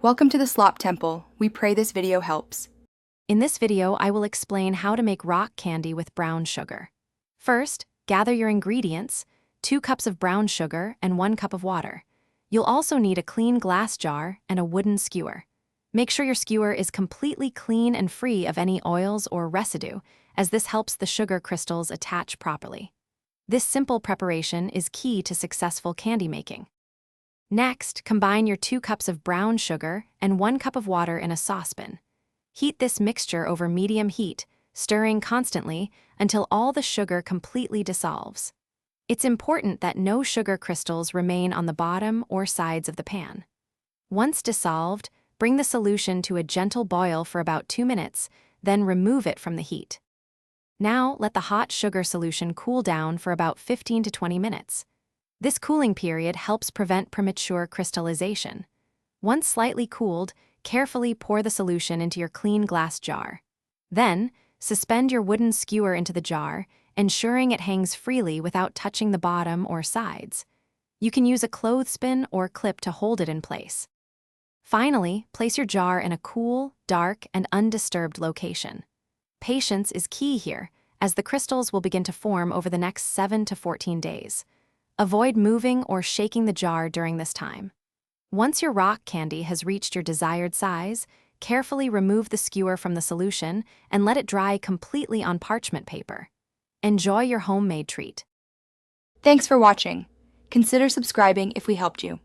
Welcome to the Slop Temple. We pray this video helps. In this video, I will explain how to make rock candy with brown sugar. First, gather your ingredients, 2 cups of brown sugar and 1 cup of water. You'll also need a clean glass jar and a wooden skewer. Make sure your skewer is completely clean and free of any oils or residue, as this helps the sugar crystals attach properly. This simple preparation is key to successful candy making. Next, combine your 2 cups of brown sugar and 1 cup of water in a saucepan. Heat this mixture over medium heat, stirring constantly until all the sugar completely dissolves. It's important that no sugar crystals remain on the bottom or sides of the pan. Once dissolved, bring the solution to a gentle boil for about 2 minutes, then remove it from the heat. Now, let the hot sugar solution cool down for about 15 to 20 minutes. This cooling period helps prevent premature crystallization. Once slightly cooled, carefully pour the solution into your clean glass jar. Then, suspend your wooden skewer into the jar, ensuring it hangs freely without touching the bottom or sides. You can use a clothespin or clip to hold it in place. Finally, place your jar in a cool, dark, and undisturbed location. Patience is key here, as the crystals will begin to form over the next 7 to 14 days. Avoid moving or shaking the jar during this time. Once your rock candy has reached your desired size, carefully remove the skewer from the solution and let it dry completely on parchment paper. Enjoy your homemade treat. Thanks for watching. Consider subscribing if we helped you.